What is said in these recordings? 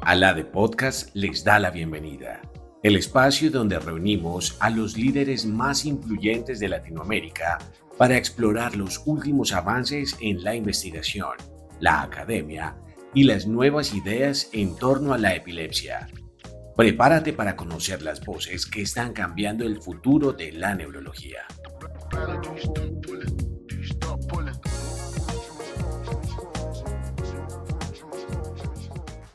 Alade Podcast les da la bienvenida, el espacio donde reunimos a los líderes más influyentes de Latinoamérica para explorar los últimos avances en la investigación, la academia y las nuevas ideas en torno a la epilepsia. Prepárate para conocer las voces que están cambiando el futuro de la neurología.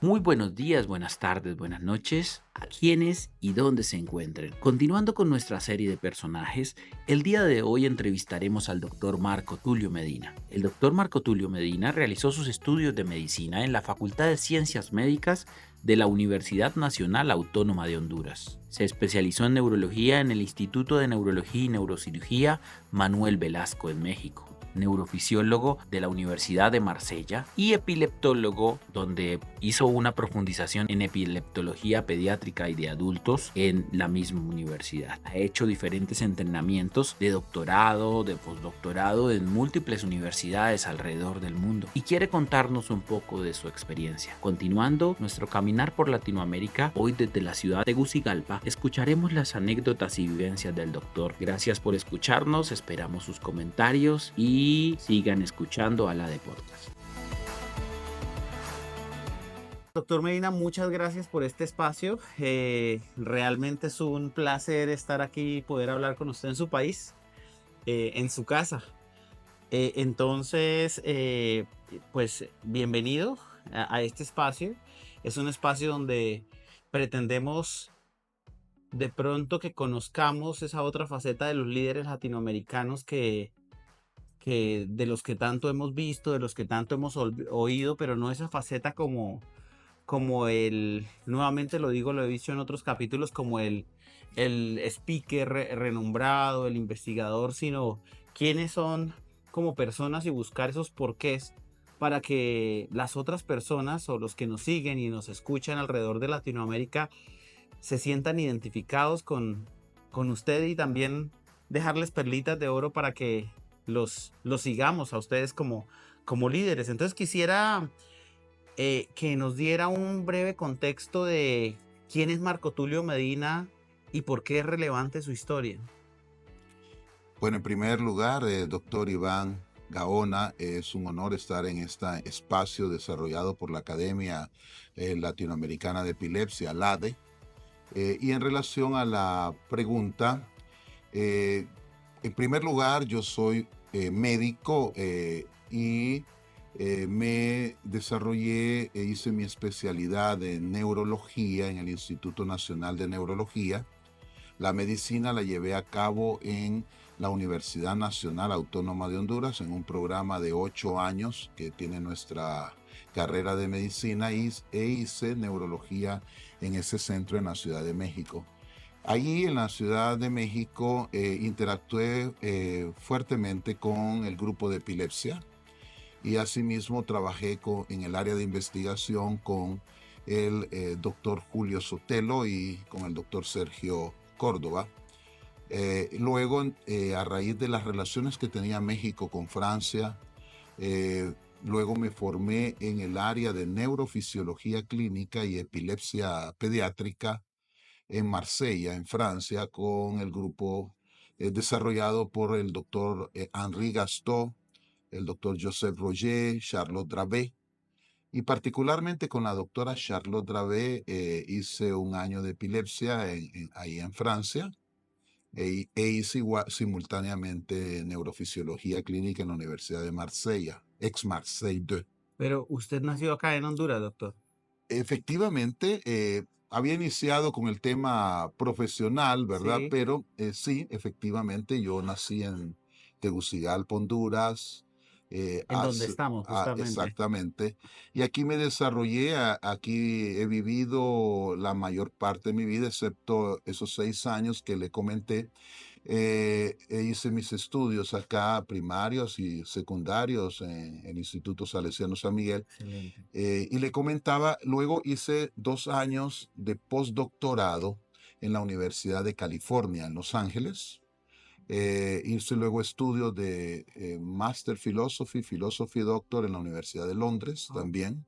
Muy buenos días, buenas tardes, buenas noches a quienes y dónde se encuentren. Continuando con nuestra serie de personajes, el día de hoy entrevistaremos al doctor Marco Tulio Medina. El doctor Marco Tulio Medina realizó sus estudios de medicina en la Facultad de Ciencias Médicas de la Universidad Nacional Autónoma de Honduras. Se especializó en neurología en el Instituto de Neurología y Neurocirugía Manuel Velasco en México, neurofisiólogo de la Universidad de Marsella y epileptólogo, donde hizo una profundización en epileptología pediátrica y de adultos en la misma universidad. Ha hecho diferentes entrenamientos de doctorado, de postdoctorado en múltiples universidades alrededor del mundo y quiere contarnos un poco de su experiencia. Continuando nuestro caminar por Latinoamérica, hoy desde la ciudad de Tegucigalpa, escucharemos las anécdotas y vivencias del doctor. Gracias por escucharnos, esperamos sus comentarios y sigan escuchando Alade Podcast. Doctor Medina, muchas gracias por este espacio. Realmente es un placer estar aquí y poder hablar con usted en su país, en su casa. Pues bienvenido a este espacio. Es un espacio donde pretendemos de pronto que conozcamos esa otra faceta de los líderes latinoamericanos que de los que tanto hemos visto, de los que tanto hemos oído, pero no esa faceta como el, nuevamente lo digo, lo he visto en otros capítulos, como el speaker renombrado, el investigador, sino quiénes son como personas y buscar esos porqués para que las otras personas o los que nos siguen y nos escuchan alrededor de Latinoamérica se sientan identificados con usted y también dejarles perlitas de oro para que los sigamos a ustedes como líderes. Entonces quisiera que nos diera un breve contexto de quién es Marco Tulio Medina y por qué es relevante su historia. Bueno, en primer lugar, doctor Iván Gaona, es un honor estar en este espacio desarrollado por la Academia Latinoamericana de Epilepsia, LADE. Y en relación a la pregunta, en primer lugar, yo soy médico y me desarrollé e hice mi especialidad en neurología en el Instituto Nacional de Neurología. La medicina la llevé a cabo en la Universidad Nacional Autónoma de Honduras en un programa de 8 años que tiene nuestra carrera de medicina e hice neurología en ese centro en la Ciudad de México. Allí en la Ciudad de México interactué fuertemente con el grupo de epilepsia y asimismo trabajé en el área de investigación con el doctor Julio Sotelo y con el doctor Sergio Córdoba. Luego, a raíz de las relaciones que tenía México con Francia, luego me formé en el área de neurofisiología clínica y epilepsia pediátrica en Marsella, en Francia, con el grupo desarrollado por el doctor Henri Gaston, el doctor Joseph Roger, Charlotte Dravet, y particularmente con la doctora Charlotte Dravet hice un año de epilepsia ahí en Francia e hice simultáneamente neurofisiología clínica en la Universidad de Marsella, ex-Marseille 2. Pero usted nació acá en Honduras, doctor. Efectivamente, había iniciado con el tema profesional, ¿verdad? Sí. Pero sí, efectivamente, yo nací en Tegucigalpa, Honduras. En donde estamos, justamente. Exactamente. Y aquí me desarrollé, aquí he vivido la mayor parte de mi vida, excepto esos 6 años que le comenté. Hice mis estudios acá, primarios y secundarios, en el Instituto Salesiano San Miguel. Excelente. Y le comentaba, luego hice 2 años de postdoctorado en la Universidad de California, en Los Ángeles. Hice luego estudios de Master Philosophy Doctor en la Universidad de Londres también.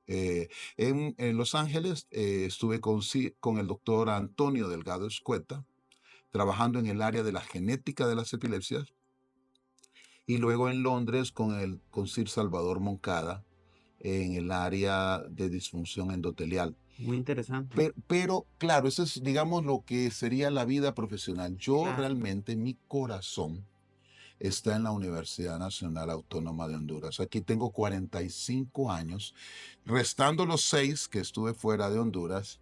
En Los Ángeles estuve con el doctor Antonio Delgado Escueta, trabajando en el área de la genética de las epilepsias, y luego en Londres con Sir Salvador Moncada en el área de disfunción endotelial. Muy interesante. Pero, claro, eso es, digamos, lo que sería la vida profesional. Yo Claro. realmente, mi corazón está en la Universidad Nacional Autónoma de Honduras. Aquí tengo 45 años, restando los 6 que estuve fuera de Honduras.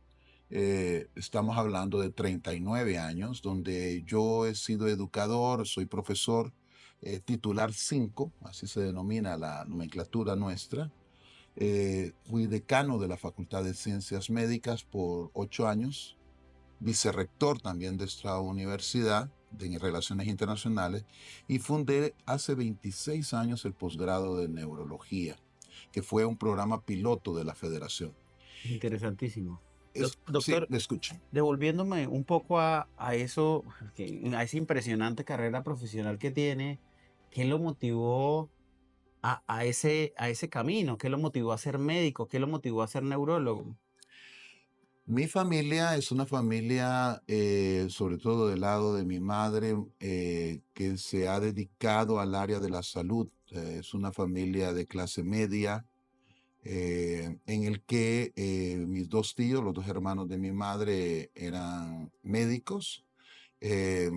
Estamos hablando de 39 años, donde yo he sido educador, soy profesor, titular 5, así se denomina la nomenclatura nuestra. Fui decano de la Facultad de Ciencias Médicas por 8 años, vicerrector también de esta universidad de Relaciones Internacionales, y fundé hace 26 años el posgrado de Neurología, que fue un programa piloto de la Federación. Interesantísimo. Sí, Doctor, le escucho. devolviéndome un poco a eso, a esa impresionante carrera profesional que tiene, ¿qué lo motivó a ese camino? ¿Qué lo motivó a ser médico? ¿Qué lo motivó a ser neurólogo? Mi familia es una familia, sobre todo del lado de mi madre, que se ha dedicado al área de la salud. Es una familia de clase media, en el que mis 2 tíos, los 2 hermanos de mi madre, eran médicos. eh,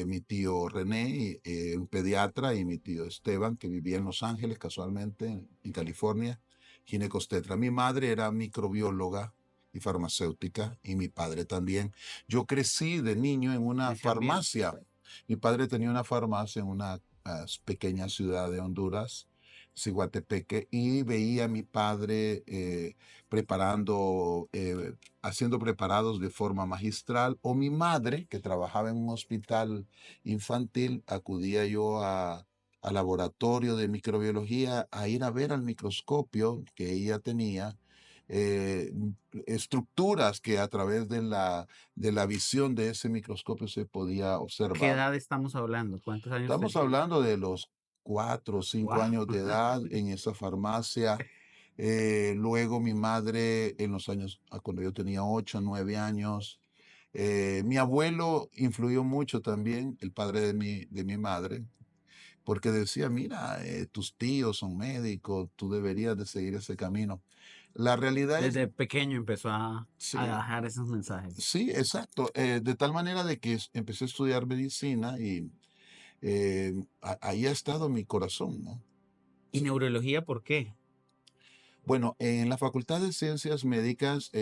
Mi tío René, un pediatra, y mi tío Esteban, que vivía en Los Ángeles, casualmente, en California, ginecostetra. Mi madre era microbióloga y farmacéutica, y mi padre también. Yo crecí de niño en una Ese ambiente. farmacia. Mi padre tenía una farmacia en una pequeña ciudad de Honduras, Ciguatepeque, y veía a mi padre preparando, haciendo preparados de forma magistral, o mi madre, que trabajaba en un hospital infantil, acudía yo al laboratorio de microbiología a ir a ver al microscopio que ella tenía, eh, estructuras que a través de la visión de ese microscopio se podía ¿Qué observar. edad estamos hablando? ¿Cuántos años Estamos tenía? hablando de los 4 o 5 Wow. años de edad en esa farmacia. Luego mi madre en los años, cuando yo tenía 8 o 9 años, mi abuelo influyó mucho también, el padre de mi madre, porque decía, mira, tus tíos son médicos, tú deberías de seguir ese camino. La realidad es, Desde pequeño empezó a sí, dejar esos mensajes. sí, exacto. De tal manera de que empecé a estudiar medicina, y ahí ha estado mi corazón, ¿no? ¿Y neurología por qué? Bueno, en la Facultad de Ciencias Médicas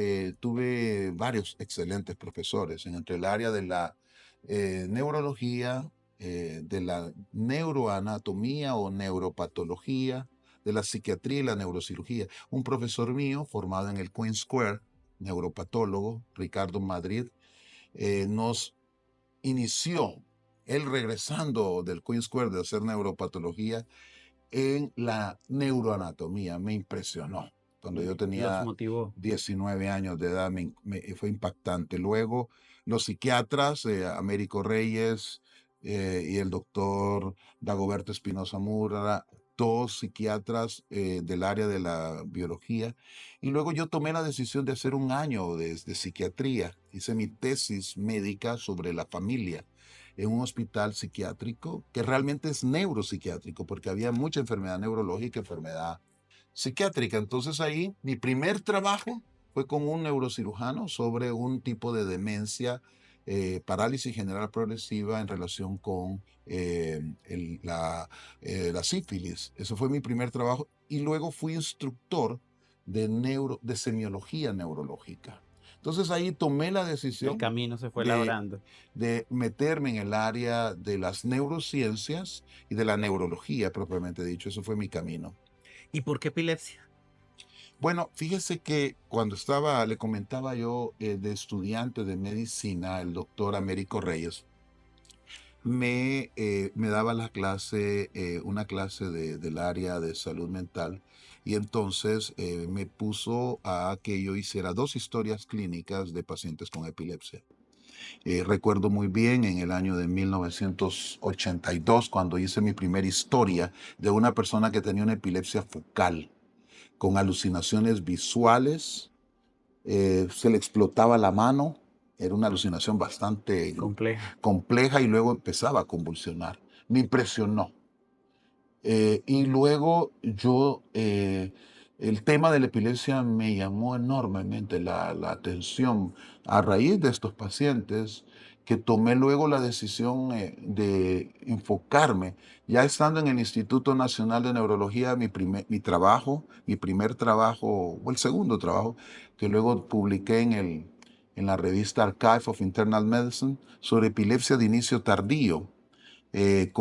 tuve varios excelentes profesores entre el área de la neurología, de la neuroanatomía o neuropatología, de la psiquiatría y la neurocirugía. Un profesor mío formado en el Queen Square, neuropatólogo, Ricardo Madrid, nos inició, él regresando del Queen Square de hacer neuropatología, en la neuroanatomía. Me impresionó. Cuando yo Los tenía motivó. 19 años de edad, fue impactante. Luego, los psiquiatras, Américo Reyes y el doctor Dagoberto Espinosa Murra, 2 psiquiatras del área de la biología. Y luego yo tomé la decisión de hacer un año de psiquiatría. Hice mi tesis médica sobre la familia en un hospital psiquiátrico que realmente es neuropsiquiátrico, porque había mucha enfermedad neurológica, enfermedad psiquiátrica. Entonces ahí mi primer trabajo fue con un neurocirujano sobre un tipo de demencia, parálisis general progresiva en relación con la sífilis. Eso fue mi primer trabajo, y luego fui instructor de semiología neurológica. Entonces ahí tomé la El decisión camino se fue de labrando. meterme en el área de las neurociencias y de la neurología propiamente dicho. Eso fue mi camino. ¿Y por qué epilepsia? Bueno, fíjese que cuando le comentaba yo de estudiante de medicina, el doctor Américo Reyes me daba una clase del área de salud mental, y entonces me puso a que yo hiciera 2 historias clínicas de pacientes con epilepsia. Recuerdo muy bien en el año de 1982, cuando hice mi primera historia de una persona que tenía una epilepsia focal. con alucinaciones visuales, se le explotaba la mano, era una alucinación bastante Compleja. compleja y luego empezaba a convulsionar. Me impresionó. Y luego el tema de la epilepsia me llamó enormemente la atención a raíz de estos pacientes que tomé luego la decisión de enfocarme. Ya estando en el Instituto Nacional de Neurología, mi primer trabajo, o el segundo trabajo, que luego publiqué en la revista Archive of Internal Medicine sobre epilepsia de inicio tardío en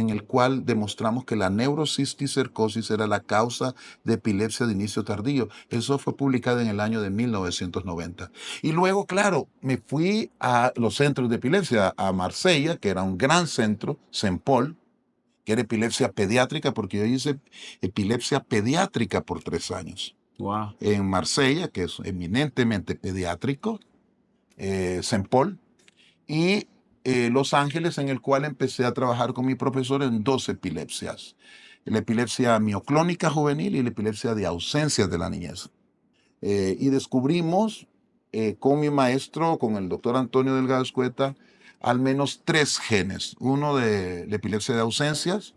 el cual demostramos que la neurocisticercosis era la causa de epilepsia de inicio tardío. Eso fue publicado en el año de 1990. Y luego, claro, me fui a los centros de epilepsia, a Marsella, que era un gran centro, Saint Paul, que era epilepsia pediátrica, porque yo hice epilepsia pediátrica por 3 años. Wow. En Marsella, que es eminentemente pediátrico, Saint Paul, y Los Ángeles, en el cual empecé a trabajar con mi profesor en 2 epilepsias. La epilepsia mioclónica juvenil y la epilepsia de ausencias de la niñez. Y descubrimos con mi maestro, con el doctor Antonio Delgado Escueta, al menos 3 genes. Uno de la epilepsia de ausencias,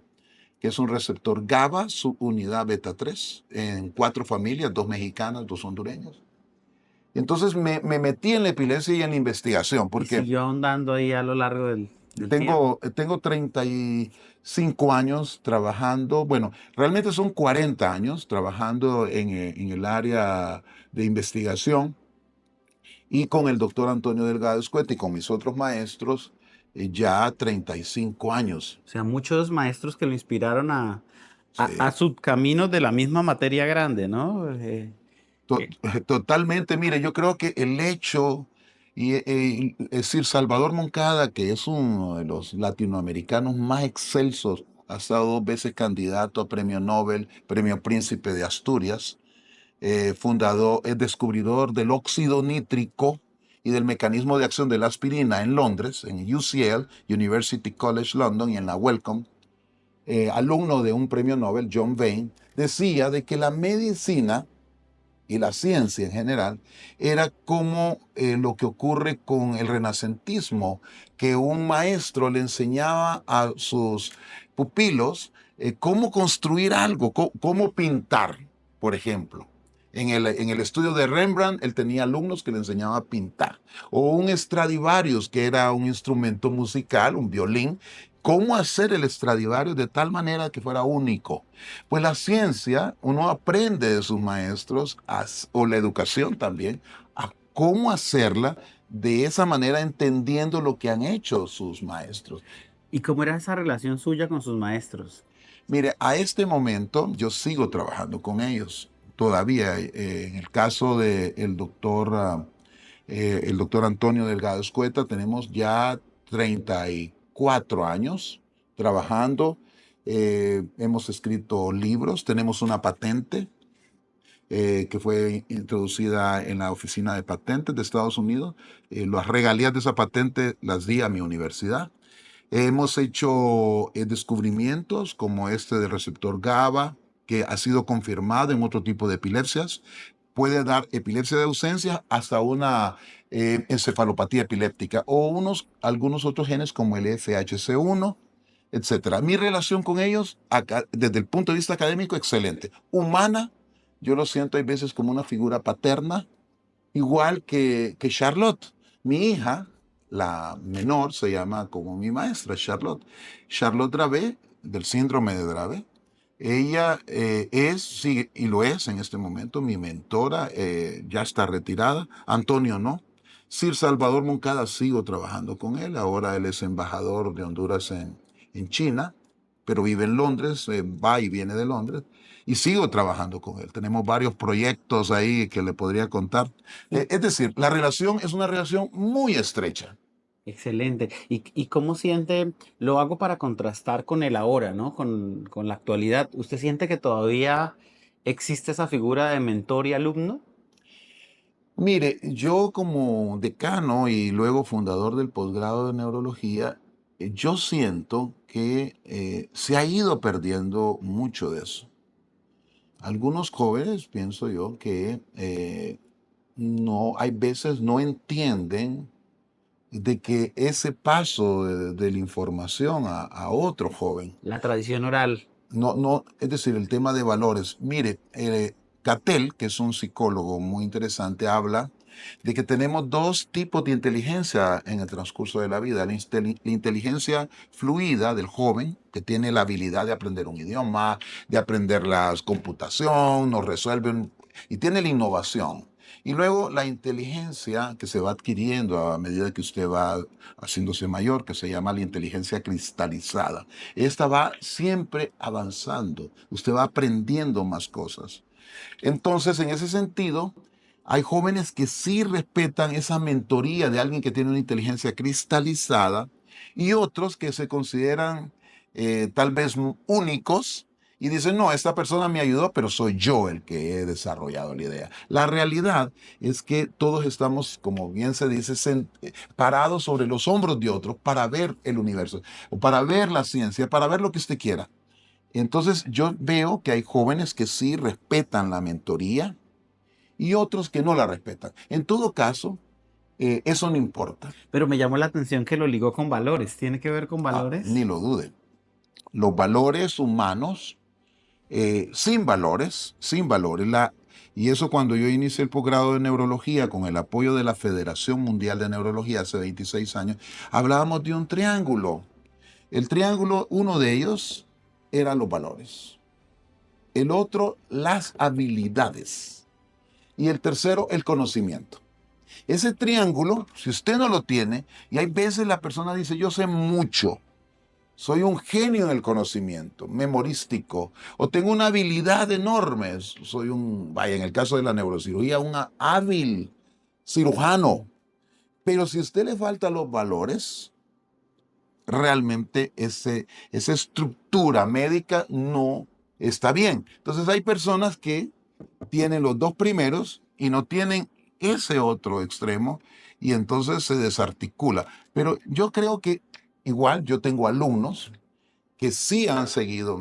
que es un receptor GABA, subunidad beta 3, en 4 familias, 2 mexicanas, 2 hondureñas. Entonces me metí en la epilepsia y en la investigación, Y porque siguió ahondando ahí a lo largo del tiempo. tengo 35 años trabajando, bueno, realmente son 40 años trabajando en el área de investigación y con el doctor Antonio Delgado Escueta y con mis otros maestros ya 35 años. O sea, muchos maestros que lo inspiraron a Sí. subcaminos de la misma materia grande, ¿no? To- Eh, Totalmente, mire, yo creo que el hecho, es decir, Salvador Moncada, que es uno de los latinoamericanos más excelsos, ha estado 2 veces candidato a premio Nobel, premio Príncipe de Asturias, es descubridor del óxido nítrico y del mecanismo de acción de la aspirina en Londres, en UCL, University College London, y en la Wellcome, alumno de un premio Nobel, John Vane, decía de que la medicina y la ciencia en general, era como lo que ocurre con el renacentismo, que un maestro le enseñaba a sus pupilos cómo construir algo, cómo pintar, por ejemplo. En el estudio de Rembrandt, él tenía alumnos que le enseñaban a pintar. O un Stradivarius, que era un instrumento musical, un violín, cómo hacer el Stradivarius de tal manera que fuera único. Pues la ciencia, uno aprende de sus maestros, o la educación también, a cómo hacerla de esa manera, entendiendo lo que han hecho sus maestros. ¿Y cómo era esa relación suya con sus maestros? Mire, a este momento yo sigo trabajando con ellos. Todavía, en el caso del doctor Antonio Delgado Escueta, tenemos ya 34 años trabajando. Hemos escrito libros, tenemos una patente que fue introducida en la Oficina de Patentes de Estados Unidos. Las regalías de esa patente las di a mi universidad. Hemos hecho descubrimientos como este del receptor GABA, que ha sido confirmado en otro tipo de epilepsias. Puede dar epilepsia de ausencia hasta una encefalopatía epiléptica o algunos otros genes como el FHC1, etcétera. Mi relación con ellos, desde el punto de vista académico, excelente. Humana, yo lo siento hay veces como una figura paterna, igual que Charlotte. Mi hija, la menor, se llama como mi maestra, Charlotte. Charlotte Dravet, del síndrome de Dravet. Ella sí, y lo es en este momento, mi mentora, ya está retirada. Antonio no. Sir Salvador Moncada, sigo trabajando con él. Ahora él es embajador de Honduras en China, pero vive en Londres, va y viene de Londres. Y sigo trabajando con él. Tenemos varios proyectos ahí que le podría contar. Es decir, la relación es una relación muy estrecha. Excelente. ¿Y cómo siente? Lo hago para contrastar con el ahora, ¿no? Con la actualidad. ¿Usted siente que todavía existe esa figura de mentor y alumno? Mire, yo como decano y luego fundador del posgrado de neurología, yo siento que se ha ido perdiendo mucho de eso. Algunos jóvenes, pienso yo, que no, hay veces no entienden de que ese paso de la información a otro joven, La tradición oral. no, es decir, el tema de valores. Mire, Cattell, que es un psicólogo muy interesante, habla de que tenemos dos tipos de inteligencia en el transcurso de la vida. La inteligencia fluida del joven, que tiene la habilidad de aprender un idioma, de aprender la computación, nos resuelve y tiene la innovación. Y luego la inteligencia que se va adquiriendo a medida que usted va haciéndose mayor, que se llama la inteligencia cristalizada. Esta va siempre avanzando, usted va aprendiendo más cosas. Entonces, en ese sentido, hay jóvenes que sí respetan esa mentoría de alguien que tiene una inteligencia cristalizada y otros que se consideran tal vez únicos y dicen, no, esta persona me ayudó, pero soy yo el que he desarrollado la idea. La realidad es que todos estamos, como bien se dice, parados sobre los hombros de otros para ver el universo, o para ver la ciencia, para ver lo que usted quiera. Entonces yo veo que hay jóvenes que sí respetan la mentoría y otros que no la respetan. En todo caso, eso no importa. Pero me llamó la atención que lo ligó con valores. ¿Tiene que ver con Ni valores? lo dude. Los valores humanos, sin valores, y eso cuando yo inicié el posgrado de neurología con el apoyo de la Federación Mundial de Neurología hace 26 años, hablábamos de un triángulo. El triángulo, uno de ellos era los valores. El otro, las habilidades. Y el tercero, el conocimiento. Ese triángulo, si usted no lo tiene, y hay veces la persona dice, yo sé mucho, soy un genio en el conocimiento, memorístico, o tengo una habilidad enorme, soy vaya, en el caso de la neurocirugía, un hábil cirujano. Pero si a usted le faltan los valores, realmente esa estructura médica no está bien. Entonces hay personas que tienen los dos primeros y no tienen ese otro extremo y entonces se desarticula. Pero yo creo que igual yo tengo alumnos que sí han seguido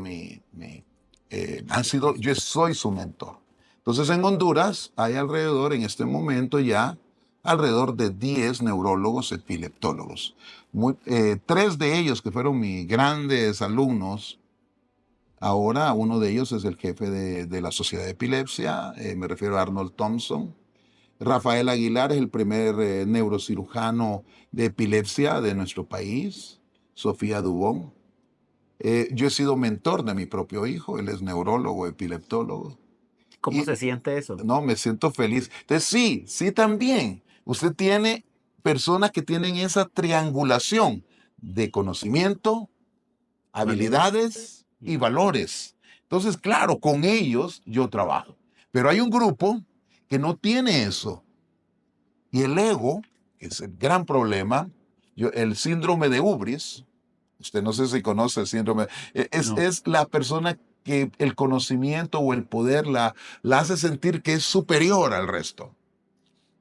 yo soy su mentor. Entonces en Honduras hay alrededor, en este momento ya, alrededor de 10 neurólogos epileptólogos. Tres de ellos que fueron mis grandes alumnos. Ahora uno de ellos es el jefe de la Sociedad de Epilepsia, me refiero a Arnold Thompson. Rafael Aguilar es el primer neurocirujano de epilepsia de nuestro país. Sofía Dubón. Yo he sido mentor de mi propio hijo, él es neurólogo, epileptólogo. ¿Cómo Y se siente eso? no, me siento feliz. Entonces sí también. Usted tiene personas que tienen esa triangulación de conocimiento, habilidades y valores. Entonces, claro, con ellos yo trabajo. Pero hay un grupo que no tiene eso. Y el ego, que es el gran problema, el síndrome de Ubris, usted no sé si conoce el síndrome, No. es la persona que el conocimiento o el poder la hace sentir que es superior al resto.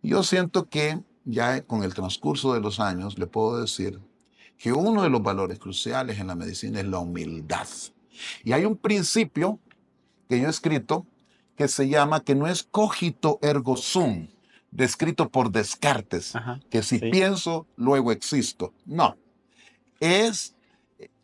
Yo siento que ya con el transcurso de los años le puedo decir que uno de los valores cruciales en la medicina es la humildad. Y hay un principio que yo he escrito que se llama que no es cogito ergo sum, descrito por Descartes, Ajá, que si sí. pienso, luego existo. No, es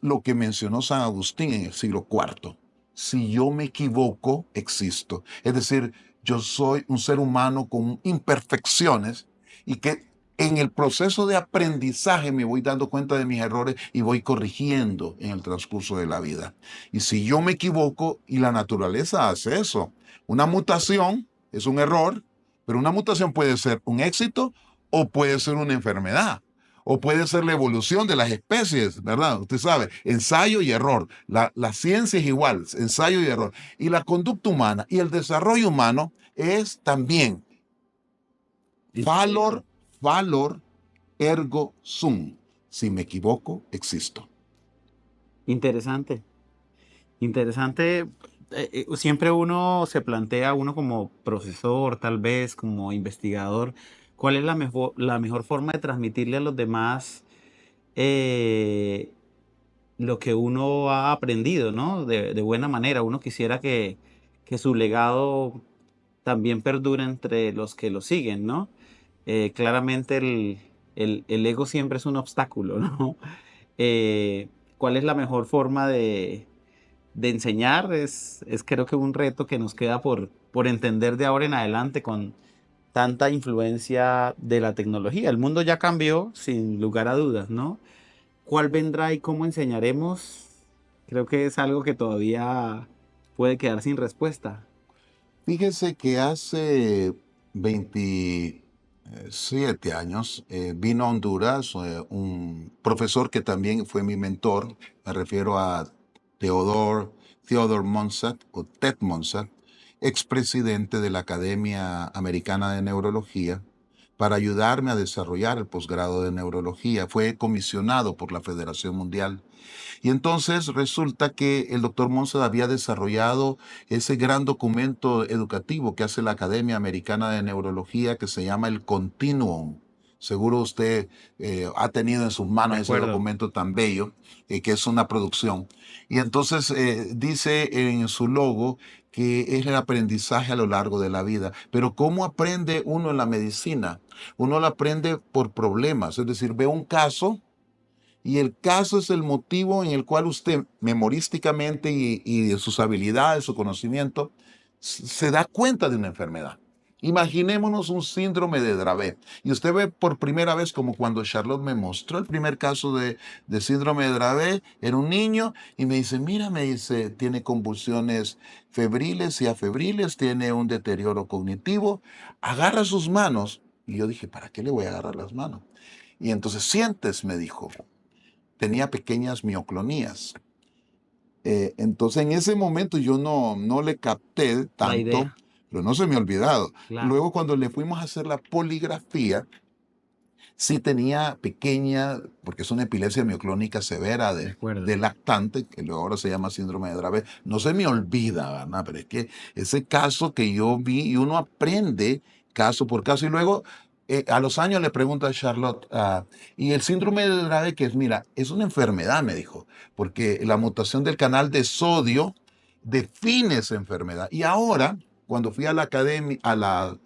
lo que mencionó San Agustín en el siglo IV. Si yo me equivoco, existo. Es decir, yo soy un ser humano con imperfecciones y que en el proceso de aprendizaje me voy dando cuenta de mis errores y voy corrigiendo en el transcurso de la vida. Y si yo me equivoco, y la naturaleza hace eso, una mutación es un error, pero una mutación puede ser un éxito o puede ser una enfermedad. O puede ser la evolución de las especies, ¿verdad? Usted sabe, ensayo y error. La ciencia es igual, ensayo y error. Y la conducta humana y el desarrollo humano es también valor ergo sum. Si me equivoco, existo. Interesante. Interesante. Siempre uno se plantea, uno como profesor, tal vez, como investigador, cuál es la mejor forma de transmitirle a los demás lo que uno ha aprendido, ¿no? De buena manera. Uno quisiera que que su legado también perdura entre los que lo siguen, ¿no? Claramente el ego siempre es un obstáculo, ¿no? Eh, ¿Cuál es la mejor forma de enseñar? Es creo que un reto que nos queda por entender de ahora en adelante con tanta influencia de la tecnología. El mundo ya cambió, sin lugar a dudas, ¿no? ¿Cuál vendrá y cómo enseñaremos? Creo que es algo que todavía puede quedar sin respuesta. Fíjese que hace 27 años vino a Honduras un profesor que también fue mi mentor, me refiero a Theodore Monsatt o Ted Monsatt, expresidente de la Academia Americana de Neurología, para ayudarme a desarrollar el posgrado de neurología. Fue comisionado por la Federación Mundial. Y entonces resulta que el doctor Monson había desarrollado ese gran documento educativo que hace la Academia Americana de Neurología que se llama el Continuum. Seguro usted ha tenido en sus De manos ese acuerdo. documento tan bello, que es una producción. Y entonces dice en su logo que es el aprendizaje a lo largo de la vida. Pero ¿cómo aprende uno en la medicina? Uno lo aprende por problemas, es decir, ve un caso y el caso es el motivo en el cual usted memorísticamente y de sus habilidades, su conocimiento, se da cuenta de una enfermedad. Imaginémonos un síndrome de Dravet. Y usted ve por primera vez, como cuando Charlotte me mostró el primer caso de síndrome de Dravet, era un niño y me dice, mira, me dice, tiene convulsiones febriles y afebriles, tiene un deterioro cognitivo, agarra sus manos. Y yo dije, ¿para qué le voy a agarrar las manos? Y entonces sientes, me dijo, tenía pequeñas mioclonías. Entonces en ese momento yo no le capté La tanto, idea, pero no se me ha olvidado. claro. Luego cuando le fuimos a hacer la poligrafía, sí tenía pequeña, porque es una epilepsia mioclónica severa De acuerdo. de lactante, que luego ahora se llama síndrome de Dravet. No se me olvida, ¿verdad? Pero es que ese caso que yo vi y uno aprende caso por caso y luego a los años le pregunto a Charlotte, y el síndrome de Dravet, que es, mira, es una enfermedad, me dijo, porque la mutación del canal de sodio define esa enfermedad. Y ahora, cuando fui a la academia, a la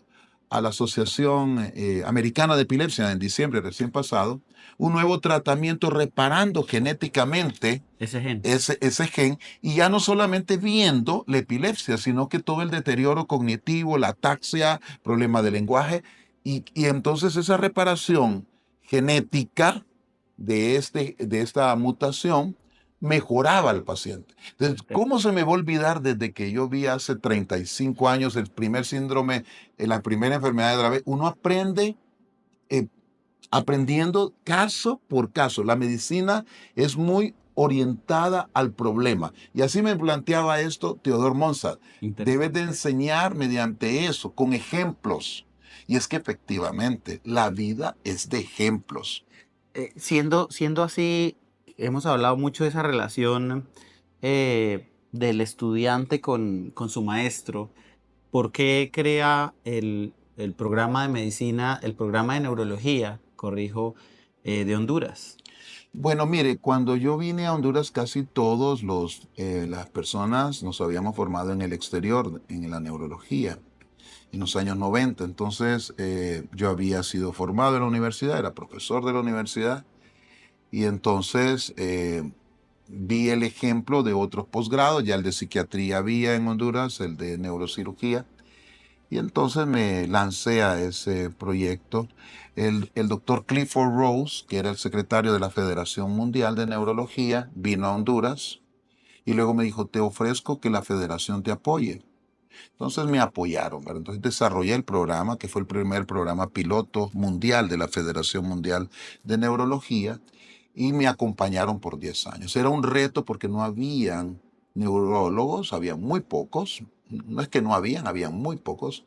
Asociación Americana de Epilepsia en diciembre recién pasado, un nuevo tratamiento reparando genéticamente Ese gen. ese gen y ya no solamente viendo la epilepsia, sino que todo el deterioro cognitivo, la ataxia, problema de lenguaje y entonces esa reparación genética de esta mutación mejoraba al paciente. Entonces, ¿cómo se me va a olvidar desde que yo vi hace 35 años el primer síndrome, la primera enfermedad de Dravet? Uno aprende eh, aprendiendo caso por caso. La medicina es muy orientada al problema. Y así me planteaba esto Theodore Monsatt. Debes de enseñar mediante eso, con ejemplos. Y es que efectivamente la vida es de ejemplos. Siendo así, hemos hablado mucho de esa relación del estudiante con su maestro. ¿Por qué crea el programa de medicina, el programa de neurología, corrijo, de Honduras? Bueno, mire, cuando yo vine a Honduras, casi todos las personas nos habíamos formado en el exterior, en la neurología, en los años 90. Entonces, yo había sido formado en la universidad, era profesor de la universidad, y entonces vi el ejemplo de otros posgrados, ya el de psiquiatría había en Honduras, el de neurocirugía, y entonces me lancé a ese proyecto. El doctor Clifford Rose, que era el secretario de la Federación Mundial de Neurología, vino a Honduras y luego me dijo, te ofrezco que la federación te apoye. Entonces me apoyaron, ¿verdad? Entonces desarrollé el programa, que fue el primer programa piloto mundial de la Federación Mundial de Neurología, y me acompañaron por 10 años. Era un reto porque no habían neurólogos, había muy pocos. No es que no habían muy pocos.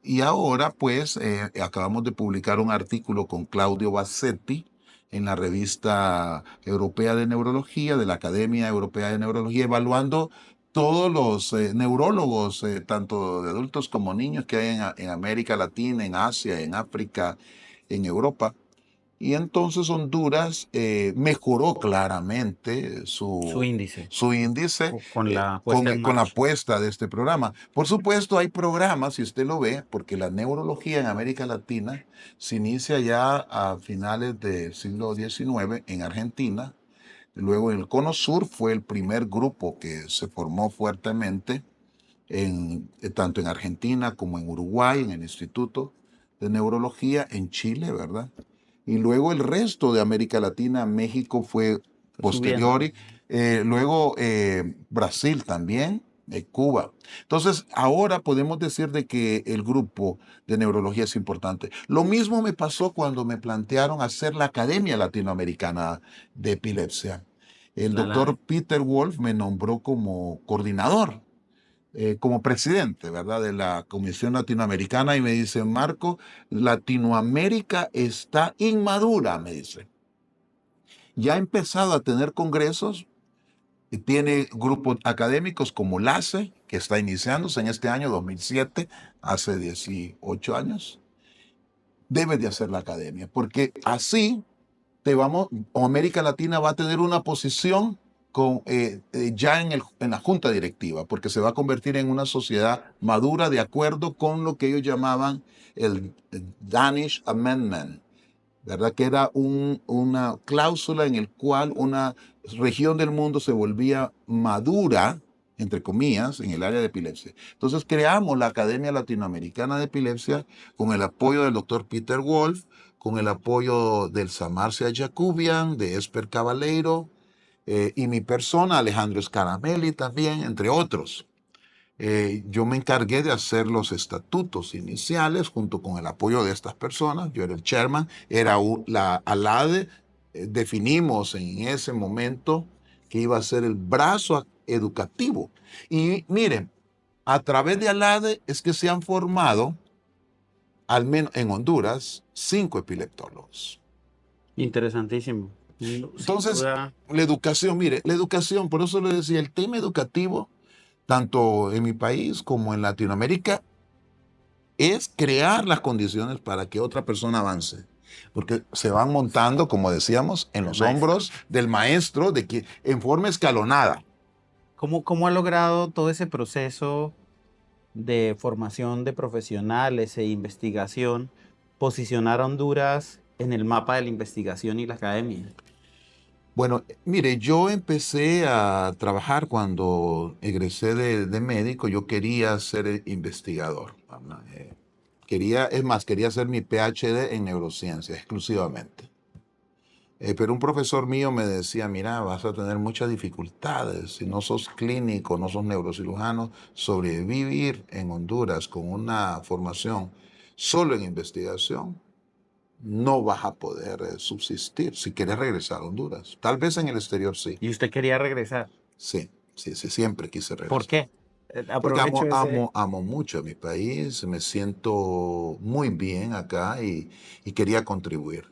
Y ahora, pues, acabamos de publicar un artículo con Claudio Bassetti en la revista Europea de Neurología, de la Academia Europea de Neurología, evaluando todos los neurólogos, tanto de adultos como niños que hay en América Latina, en Asia, en África, en Europa. y entonces Honduras mejoró claramente Su índice, su índice con la puesta en con la marcha. apuesta de este programa. Por supuesto, hay programas, si usted lo ve, porque la neurología en América Latina se inicia ya a finales del siglo XIX en Argentina. Luego en el Cono Sur fue el primer grupo que se formó fuertemente tanto en Argentina como en Uruguay, en el Instituto de Neurología, en Chile, ¿verdad? Y luego el resto de América Latina, México fue Fue subiendo. posterior, luego Brasil también, Cuba. Entonces, ahora podemos decir de que el grupo de neurología es importante. Lo mismo me pasó cuando me plantearon hacer la Academia Latinoamericana de Epilepsia. El La- doctor Peter Wolf me nombró como coordinador, como presidente, ¿verdad?, de la Comisión Latinoamericana y me dice, Marco, Latinoamérica está inmadura, me dice. Ya ha empezado a tener congresos y tiene grupos académicos como LACE, que está iniciándose en este año 2007, hace 18 años. Debes de hacer la academia, porque así o América Latina va a tener una posición ya en la junta directiva, porque se va a convertir en una sociedad madura de acuerdo con lo que ellos llamaban el Danish Amendment, ¿verdad? Que era una cláusula en el cual una región del mundo se volvía madura, entre comillas, en el área de epilepsia. Entonces creamos la Academia Latinoamericana de Epilepsia con el apoyo del doctor Peter Wolf, con el apoyo del Samarcia Jacobian, de Esper Cabaleiro, y mi persona, Alejandro Scaramelli también, entre otros. Yo me encargué de hacer los estatutos iniciales junto con el apoyo de estas personas. Yo era el chairman, era la ALADE. Definimos en ese momento que iba a ser el brazo educativo. Y miren, a través de ALADE es que se han formado, al menos en Honduras, 5 epileptólogos. Interesantísimo. Sin Entonces, duda, la educación, mire, la educación, por eso le decía, el tema educativo, tanto en mi país como en Latinoamérica, es crear las condiciones para que otra persona avance. Porque se van montando, como decíamos, en el los maestro. hombros del maestro en forma escalonada. ¿Cómo ha logrado todo ese proceso de formación de profesionales e investigación posicionar a Honduras en el mapa de la investigación y la academia? Bueno, mire, yo empecé a trabajar cuando egresé de médico. Yo quería ser investigador. ¿Verdad? Es más, quería hacer mi PhD en neurociencia exclusivamente. Pero un profesor mío me decía, mira, vas a tener muchas dificultades si no sos clínico, no sos neurocirujano, sobrevivir en Honduras con una formación solo en investigación, no vas a poder subsistir si quieres regresar a Honduras. Tal vez en el exterior sí. ¿Y usted quería regresar? Sí, sí, sí, siempre quise ¿Por regresar. qué? Porque Aprovecho ese. amo mucho a mi país, me siento muy bien acá y quería contribuir.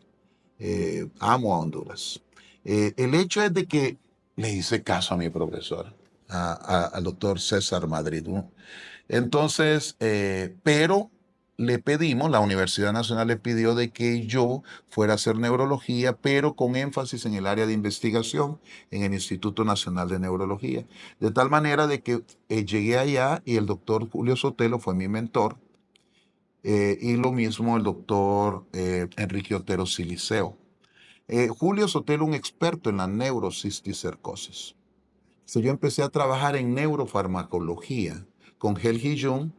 Amo a Honduras. El hecho es de que le hice caso a mi profesor, al doctor César Madrid, ¿no? Entonces, pero le pedimos, la Universidad Nacional le pidió de que yo fuera a hacer neurología, pero con énfasis en el área de investigación, en el Instituto Nacional de Neurología. De tal manera de que llegué allá y el doctor Julio Sotelo fue mi mentor, y lo mismo el doctor Enrique Otero Siliceo. Julio Sotelo, un experto en la neurocisticercosis. Yo empecé a trabajar en neurofarmacología con Helgi Jung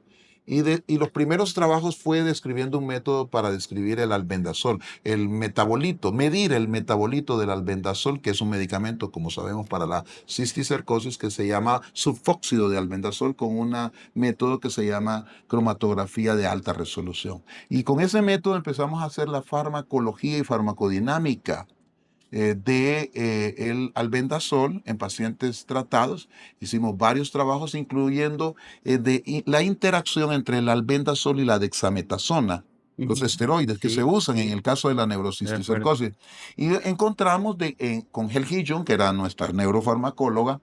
y los primeros trabajos fue describiendo un método para describir el albendazol, el metabolito, medir el metabolito del albendazol, que es un medicamento, como sabemos, para la cisticercosis, que se llama sulfóxido de albendazol con un método que se llama cromatografía de alta resolución. Y con ese método empezamos a hacer la farmacología y farmacodinámica el albendazol en pacientes tratados. Hicimos varios trabajos, incluyendo la interacción entre el albendazol y la dexametasona, los esteroides que se Sí, usan en sí, el caso de la de acuerdo. neurocisticercosis. Y encontramos con Helgi Jung, que era nuestra neurofarmacóloga,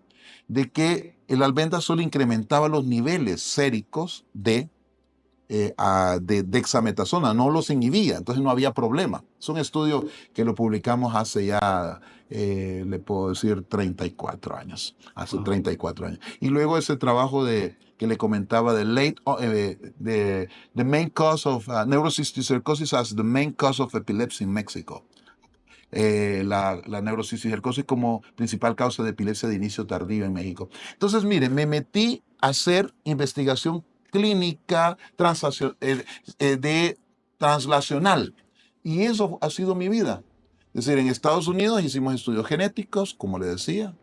de que el albendazol incrementaba los niveles séricos de de dexametasona, no los inhibía, entonces no había problema. Es un estudio que lo publicamos hace ya, le puedo decir, 34 años, hace Wow. 34 años. Y luego ese trabajo que le comentaba de the main cause of neurocisticercosis as the main cause of epilepsy in Mexico. La neurocisticercosis como principal causa de epilepsia de inicio tardío en México. Entonces, mire, me metí a hacer investigación clínica de translacional y eso ha sido mi vida. Es decir, en Estados Unidos hicimos estudios genéticos, como le decía,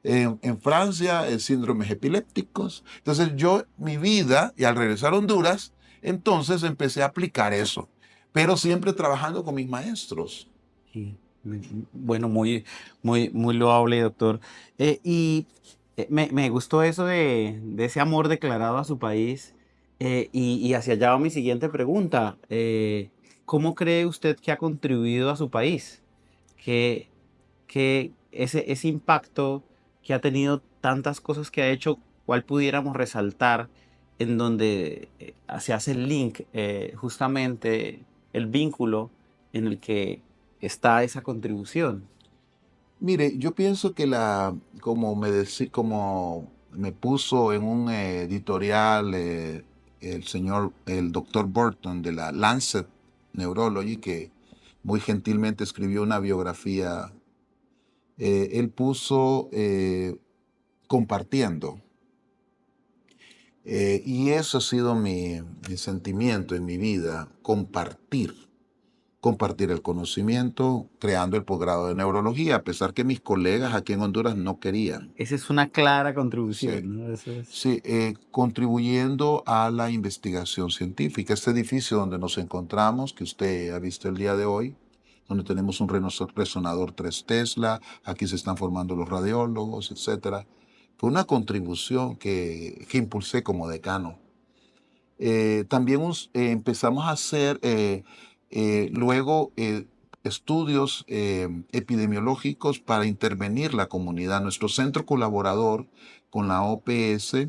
en Francia, síndromes epilépticos. Entonces mi vida, y al regresar a Honduras, entonces empecé a aplicar eso, pero siempre trabajando con mis maestros. Sí, bueno, muy loable, doctor. Me gustó eso de ese amor declarado a su país. Y hacia allá va mi siguiente pregunta. ¿Cómo cree usted que ha contribuido a su país? Que, que ese impacto que ha tenido, tantas cosas que ha hecho, ¿cuál pudiéramos resaltar en donde se hace el link, justamente el vínculo en el que está esa contribución? Mire, yo pienso que como me puso en un editorial el doctor Burton de la Lancet Neurology, que muy gentilmente escribió una biografía, él puso compartiendo. Y eso ha sido mi sentimiento en mi vida, compartir el conocimiento, creando el posgrado de neurología, a pesar que mis colegas aquí en Honduras no querían. Esa es una clara Sí, contribución, ¿no? Eso es. sí, contribuyendo a la investigación científica. Este edificio donde nos encontramos, que usted ha visto el día de hoy, donde tenemos un resonador 3 Tesla, aquí se están formando los radiólogos, etcétera, fue una contribución que impulsé como decano. También empezamos a hacer luego estudios epidemiológicos para intervenir la comunidad. Nuestro centro colaborador con la OPS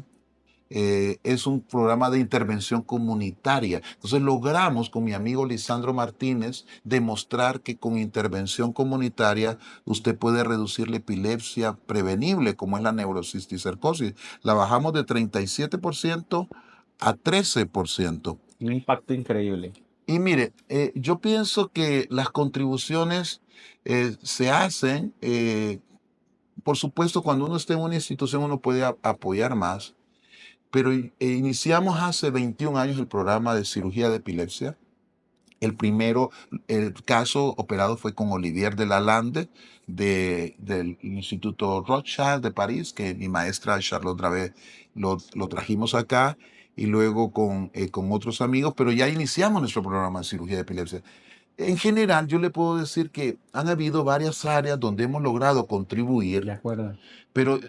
es un programa de intervención comunitaria. Entonces logramos con mi amigo Lisandro Martínez demostrar que con intervención comunitaria usted puede reducir la epilepsia prevenible, como es la neurocisticercosis. La bajamos de 37% a 13%. Un impacto increíble. Y mire, yo pienso que las contribuciones se hacen, por supuesto, cuando uno está en una institución uno puede apoyar más, pero iniciamos hace 21 años el programa de cirugía de epilepsia. El caso operado fue con Olivier de Lalande del Instituto Rothschild de París, que mi maestra Charlotte Dravet lo trajimos acá, y luego con otros amigos, pero ya iniciamos nuestro programa de cirugía de epilepsia. En general, yo le puedo decir que han habido varias áreas donde hemos logrado De contribuir, acuerdo. pero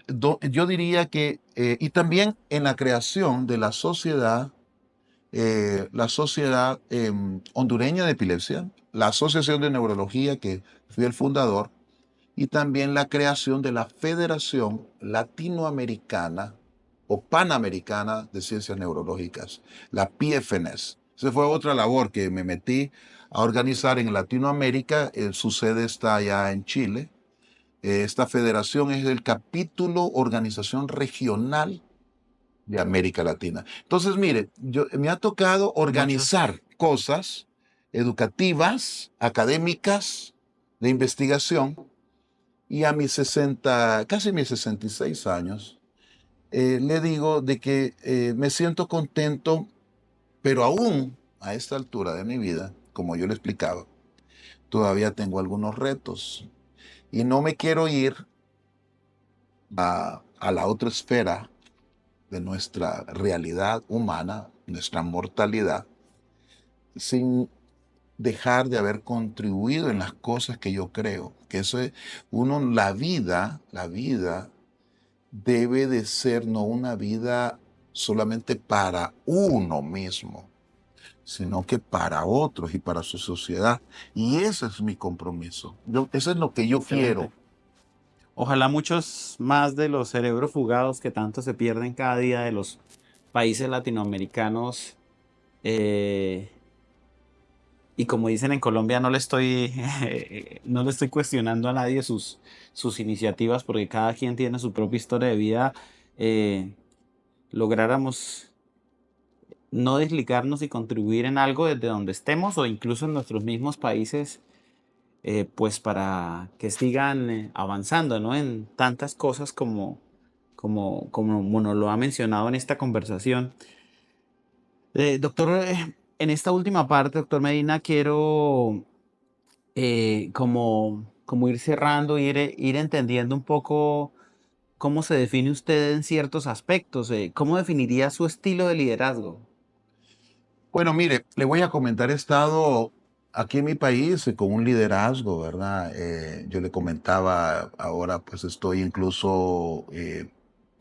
yo diría que, y también en la creación de la Sociedad Hondureña de Epilepsia, la Asociación de Neurología, que fui el fundador, y también la creación de la Federación Latinoamericana o Panamericana de Ciencias Neurológicas, la PFNS. Esa fue otra labor que me metí a organizar en Latinoamérica. Su sede está allá en Chile. Esta federación es el capítulo organización regional de América Latina. Entonces, mire, me ha tocado organizar cosas educativas, académicas, de investigación, y a mis 60, casi mis 66 años, le digo de que me siento contento, pero aún a esta altura de mi vida, como yo le explicaba, todavía tengo algunos retos y no me quiero ir a la otra esfera de nuestra realidad humana, nuestra mortalidad, sin dejar de haber contribuido en las cosas que yo creo. Que eso es, la vida debe de ser no una vida solamente para uno mismo, sino que para otros y para su sociedad. Y ese es mi compromiso. Eso es lo que yo Excelente. quiero. Ojalá muchos más de los cerebros fugados que tanto se pierden cada día de los países latinoamericanos Eh, y como dicen en Colombia, no le estoy cuestionando a nadie sus iniciativas porque cada quien tiene su propia historia de vida. Lográramos no desligarnos y contribuir en algo desde donde estemos o incluso en nuestros mismos países, pues para que sigan avanzando, ¿no? En tantas cosas como nos lo ha mencionado en esta conversación. Doctor, en esta última parte, doctor Medina, quiero como ir cerrando, ir entendiendo un poco cómo se define usted en ciertos aspectos. ¿Cómo definiría su estilo de liderazgo? Bueno, mire, le voy a comentar, he estado aquí en mi país con un liderazgo, ¿verdad? Yo le comentaba, ahora pues estoy incluso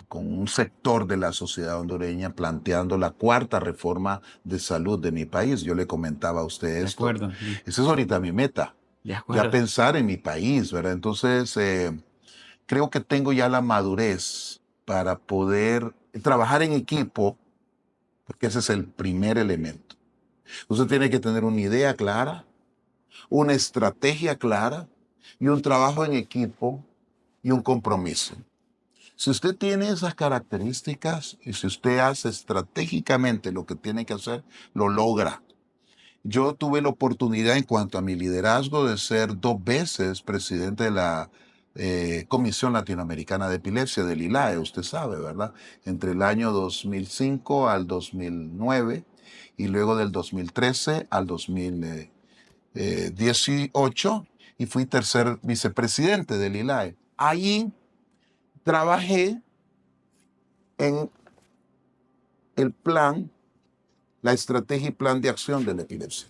con un sector de la sociedad hondureña planteando la cuarta reforma de salud de mi país. Yo le comentaba a usted De esto. acuerdo, sí, Esa es ahorita mi meta, de ya acuerdo. pensar en mi país, ¿verdad? Entonces, creo que tengo ya la madurez para poder trabajar en equipo, porque ese es el primer elemento. Usted tiene que tener una idea clara, una estrategia clara y un trabajo en equipo y un compromiso. Si usted tiene esas características y si usted hace estratégicamente lo que tiene que hacer, lo logra. Yo tuve la oportunidad en cuanto a mi liderazgo de ser 2 veces presidente de la Comisión Latinoamericana de Epilepsia, del ILAE, usted sabe, ¿verdad? Entre el año 2005 al 2009 y luego del 2013 al 2018 y fui tercer vicepresidente del ILAE. Allí trabajé en el plan, la estrategia y plan de acción de la epilepsia.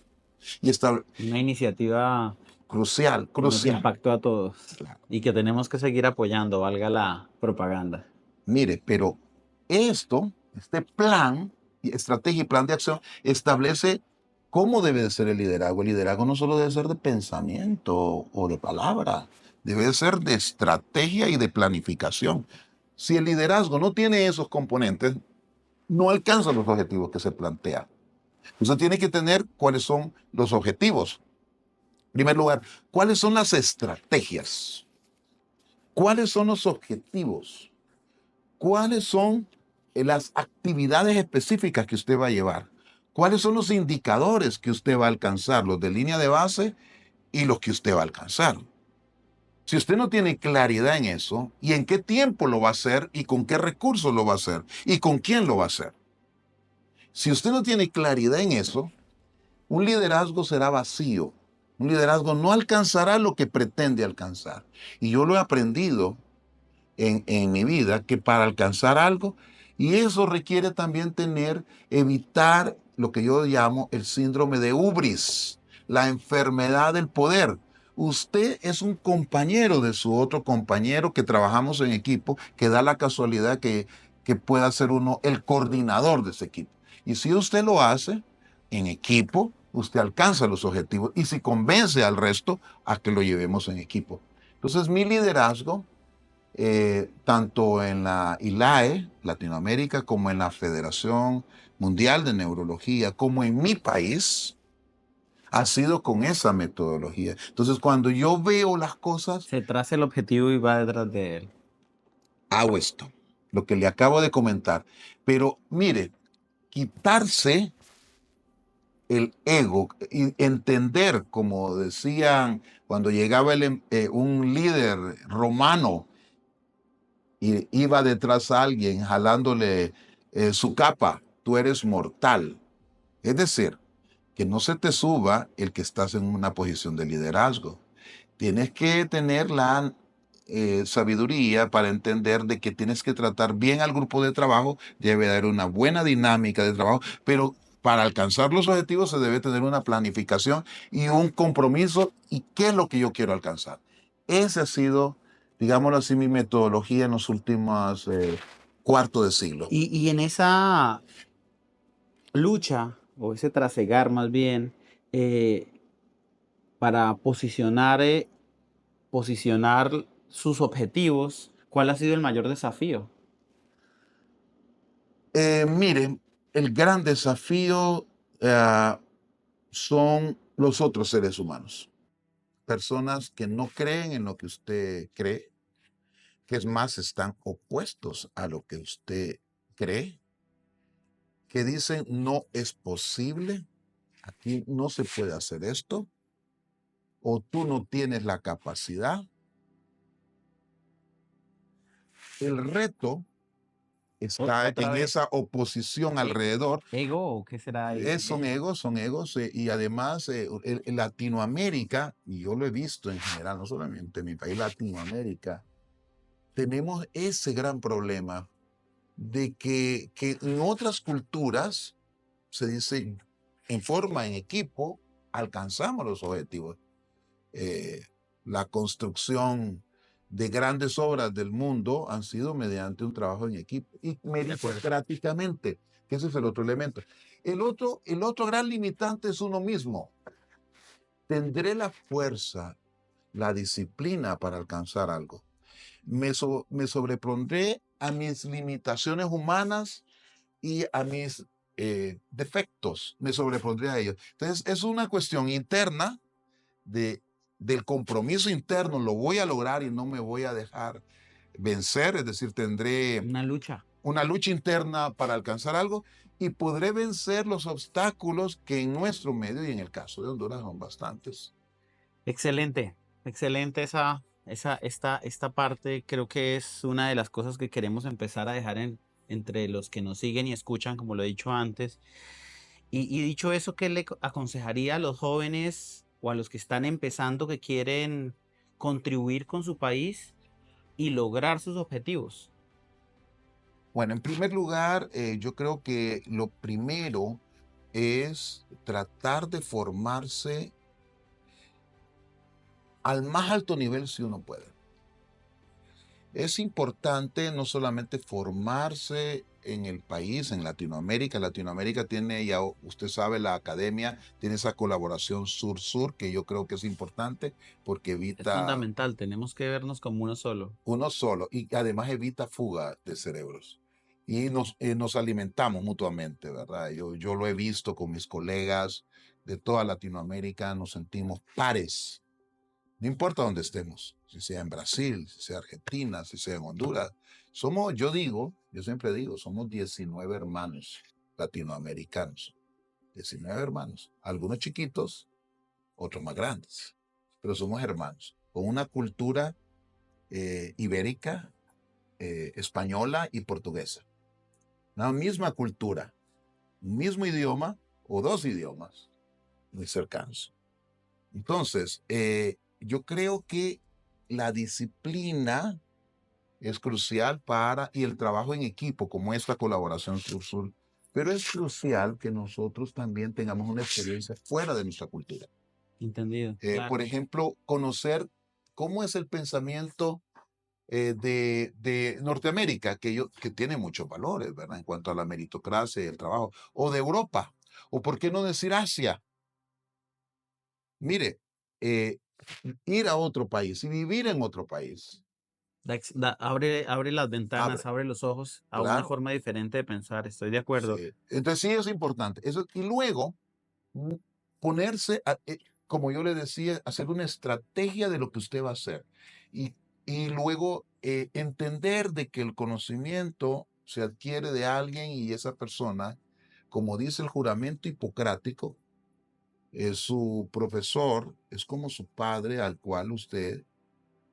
Y está Una iniciativa crucial, que nos crucial. impactó a todos Claro. y que tenemos que seguir apoyando, valga la propaganda. Mire, pero este plan, estrategia y plan de acción, establece cómo debe de ser el liderazgo. El liderazgo no solo debe ser de pensamiento o de palabra, debe de ser de estrategia y de planificación. Si el liderazgo no tiene esos componentes, no alcanza los objetivos que se plantea. Usted tiene que tener cuáles son los objetivos. En primer lugar, cuáles son las estrategias, cuáles son los objetivos, cuáles son las actividades específicas que usted va a llevar, cuáles son los indicadores que usted va a alcanzar, los de línea de base y los que usted va a alcanzar. Si usted no tiene claridad en eso, y en qué tiempo lo va a hacer, y con qué recursos lo va a hacer, y con quién lo va a hacer. Si usted no tiene claridad en eso, un liderazgo será vacío. Un liderazgo no alcanzará lo que pretende alcanzar. Y yo lo he aprendido en mi vida, que para alcanzar algo, y eso requiere también evitar lo que yo llamo el síndrome de hubris, la enfermedad del poder. Usted es un compañero de su otro compañero que trabajamos en equipo, que da la casualidad que pueda ser uno el coordinador de ese equipo. Y si usted lo hace en equipo, usted alcanza los objetivos y si convence al resto a que lo llevemos en equipo. Entonces mi liderazgo, tanto en la ILAE, Latinoamérica, como en la Federación Mundial de Neurología, como en mi país, ha sido con esa metodología. Entonces, cuando yo veo las cosas, Se traza el objetivo y va detrás de él. hago esto, lo que le acabo de comentar. Pero mire, quitarse el ego y entender, como decían cuando llegaba un líder romano y iba detrás a alguien jalándole su capa, tú eres mortal. Es decir, que no se te suba el que estás en una posición de liderazgo. Tienes que tener la sabiduría para entender de que tienes que tratar bien al grupo de trabajo, debe haber una buena dinámica de trabajo, pero para alcanzar los objetivos se debe tener una planificación y un compromiso y qué es lo que yo quiero alcanzar. Esa ha sido, digámoslo así, mi metodología en los últimos cuarto de siglo. Y en esa lucha, o ese trasegar más bien, eh, para posicionar sus objetivos, ¿cuál ha sido el mayor desafío? Miren, el gran desafío eh, son los otros seres humanos. Personas que no creen en lo que usted cree, que es más, están opuestos a lo que usted cree, que dicen no es posible, aquí no se puede hacer esto, o tú no tienes la capacidad. El reto está Otra en vez, esa oposición e- alrededor. ¿ego o qué será ahí? Son egos, y además Latinoamérica, y yo lo he visto en general, no solamente en mi país, Latinoamérica, tenemos ese gran problema de que en otras culturas se dice en equipo, alcanzamos los objetivos. Eh, la construcción de grandes obras del mundo han sido mediante un trabajo en equipo y De acuerdo. meritocráticamente, que ese es el otro elemento. El otro gran limitante es uno mismo. Tendré la fuerza, la disciplina para alcanzar algo. Me sobrepondré a mis limitaciones humanas y a mis defectos, me sobrepondré a ellos. Entonces, es una cuestión interna de, del compromiso interno, lo voy a lograr y no me voy a dejar vencer, es decir, tendré Una lucha. una lucha interna para alcanzar algo y podré vencer los obstáculos que en nuestro medio y en el caso de Honduras son bastantes. Excelente, excelente esta parte. Creo que es una de las cosas que queremos empezar a dejar entre los que nos siguen y escuchan, como lo he dicho antes. Y dicho eso, ¿qué le aconsejaría a los jóvenes o a los que están empezando que quieren contribuir con su país y lograr sus objetivos? Bueno, en primer lugar, yo creo que lo primero es tratar de formarse al más alto nivel si uno puede. Es importante no solamente formarse en el país, en Latinoamérica. Latinoamérica tiene, ya usted sabe, la academia tiene esa colaboración sur-sur que yo creo que es importante porque Es evita fundamental, tenemos que vernos como uno solo. uno solo y además evita fuga de cerebros. Y nos alimentamos mutuamente, ¿verdad? Yo lo he visto con mis colegas de toda Latinoamérica, nos sentimos pares. No importa dónde estemos, si sea en Brasil, si sea Argentina, si sea en Honduras. Yo siempre digo, somos 19 hermanos latinoamericanos. 19 hermanos. Algunos chiquitos, otros más grandes. Pero somos hermanos. Con una cultura ibérica, española y portuguesa. La misma cultura, un mismo idioma o dos idiomas muy cercanos. Entonces, yo creo que la disciplina es crucial y el trabajo en equipo, como esta colaboración sur-sur, pero es crucial que nosotros también tengamos una experiencia fuera de nuestra cultura. Entendido, claro. Por ejemplo, conocer cómo es el pensamiento de Norteamérica, que tiene muchos valores, ¿verdad? En cuanto a la meritocracia y el trabajo, o de Europa, o por qué no decir Asia. Mire, eh, ir a otro país y vivir en otro país, Abre las ventanas, abre, abre los ojos a una claro. forma diferente de pensar. Estoy de acuerdo. Sí. Entonces sí es importante. Eso, y luego mm, ponerse, como yo le decía, hacer una estrategia de lo que usted va a hacer. Y, y luego entender de que el conocimiento se adquiere de alguien y esa persona, como dice el juramento hipocrático, es su profesor, es como su padre al cual usted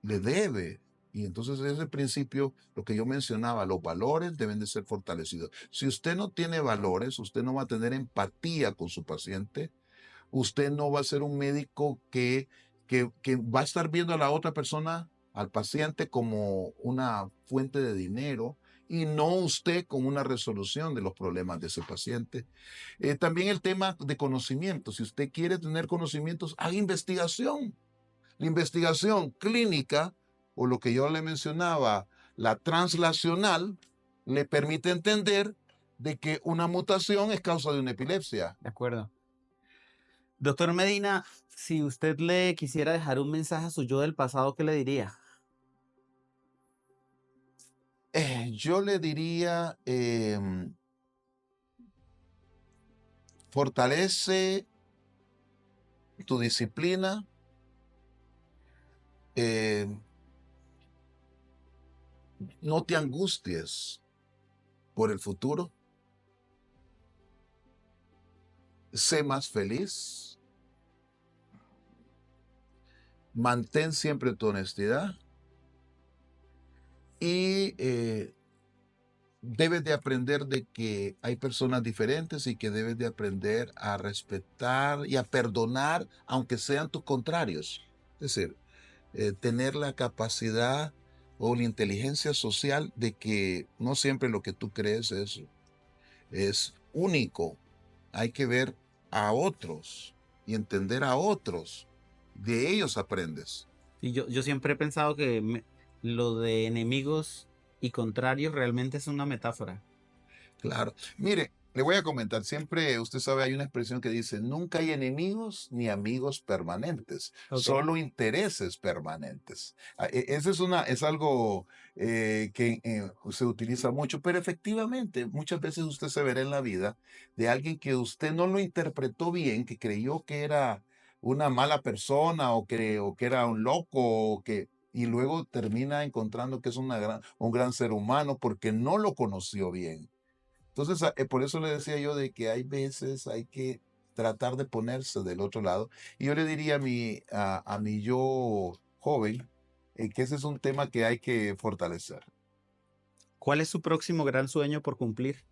le debe. Y entonces ese principio, lo que yo mencionaba, los valores deben de ser fortalecidos. Si usted no tiene valores, usted no va a tener empatía con su paciente, usted no va a ser un médico que va a estar viendo a la otra persona, al paciente, como una fuente de dinero y no usted como una resolución de los problemas de ese paciente. También el tema de conocimiento. Si usted quiere tener conocimientos, haga investigación. La investigación clínica, o lo que yo le mencionaba, la translacional, le permite entender de que una mutación es causa de una epilepsia. De acuerdo. Doctor Medina, si usted le quisiera dejar un mensaje a su yo del pasado, ¿qué le diría? Yo le diría, Fortalece tu disciplina, eh, no te angusties por el futuro, sé más feliz, mantén siempre tu honestidad y debes de aprender de que hay personas diferentes y que debes de aprender a respetar y a perdonar, aunque sean tus contrarios. Es decir, tener la capacidad o la inteligencia social de que no siempre lo que tú crees es único. Hay que ver a otros y entender a otros. De ellos aprendes. Y yo siempre he pensado que lo de enemigos y contrarios realmente es una metáfora. Claro. Mire, le voy a comentar, siempre usted sabe, hay una expresión que dice, nunca hay enemigos ni amigos permanentes, Ok. solo intereses permanentes. Eso es algo que se utiliza mucho, pero efectivamente muchas veces usted se verá en la vida de alguien que usted no lo interpretó bien, que creyó que era una mala persona o que era un loco y luego termina encontrando que es un gran ser humano porque no lo conoció bien. Entonces, por eso le decía yo de que hay veces hay que tratar de ponerse del otro lado. Y yo le diría a mi yo joven que ese es un tema que hay que fortalecer. ¿Cuál es su próximo gran sueño por cumplir?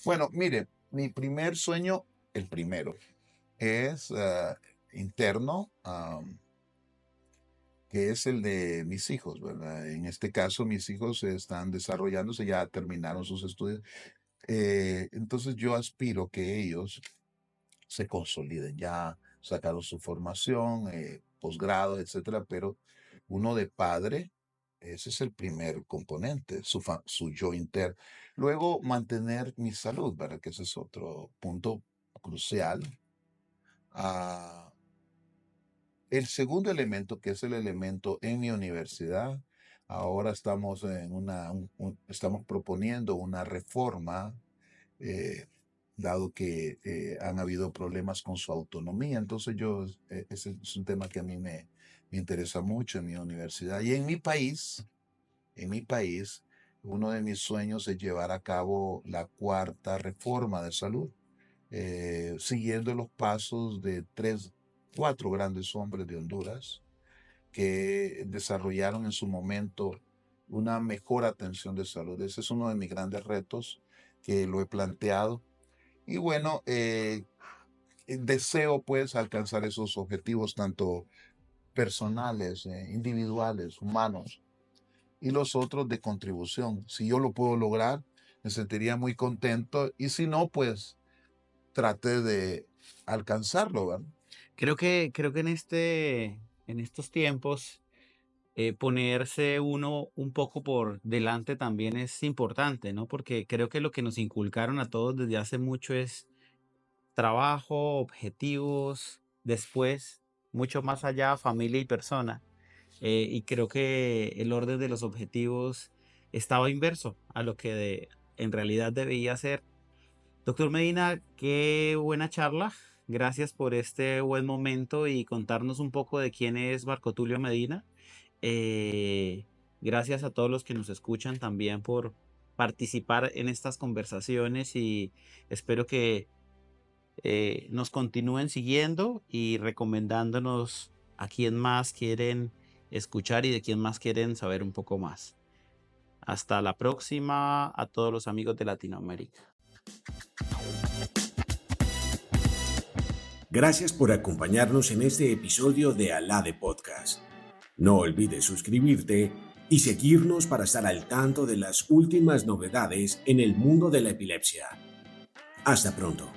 Bueno, mire, mi primer sueño, el primero, es interno, que es el de mis hijos, ¿verdad? En este caso, mis hijos están desarrollándose, ya terminaron sus estudios. Entonces yo aspiro que ellos se consoliden, ya sacaron su formación, posgrado, etcétera, pero uno de padre, ese es el primer componente, su yo interno. Luego, mantener mi salud, ¿verdad? Que ese es otro punto crucial. Ah, el segundo elemento, que es el elemento en mi universidad, ahora estamos estamos proponiendo una reforma eh, dado que han habido problemas con su autonomía. Entonces ese es un tema que a mí me interesa mucho en mi universidad. Y en mi país, uno de mis sueños es llevar a cabo la cuarta reforma de salud, siguiendo los pasos de cuatro grandes hombres de Honduras que desarrollaron en su momento una mejor atención de salud. Ese es uno de mis grandes retos que lo he planteado y bueno, deseo pues alcanzar esos objetivos tanto personales, individuales, humanos y los otros de contribución. Si yo lo puedo lograr, me sentiría muy contento y si no, pues trate de alcanzarlo, ¿verdad? Creo que en estos tiempos, ponerse uno un poco por delante también es importante, ¿no? Porque creo que lo que nos inculcaron a todos desde hace mucho es trabajo, objetivos, después, mucho más allá, familia y persona. Y creo que el orden de los objetivos estaba inverso a lo que en realidad debía ser. Doctor Medina, qué buena charla. Gracias por este buen momento y contarnos un poco de quién es Marco Tulio Medina. Eh, Gracias a todos los que nos escuchan también por participar en estas conversaciones y espero que nos continúen siguiendo y recomendándonos a quién más quieren escuchar y de quién más quieren saber un poco más. Hasta la próxima a todos los amigos de Latinoamérica. Gracias por acompañarnos en este episodio de Alade Podcast. No olvides suscribirte y seguirnos para estar al tanto de las últimas novedades en el mundo de la epilepsia. Hasta pronto.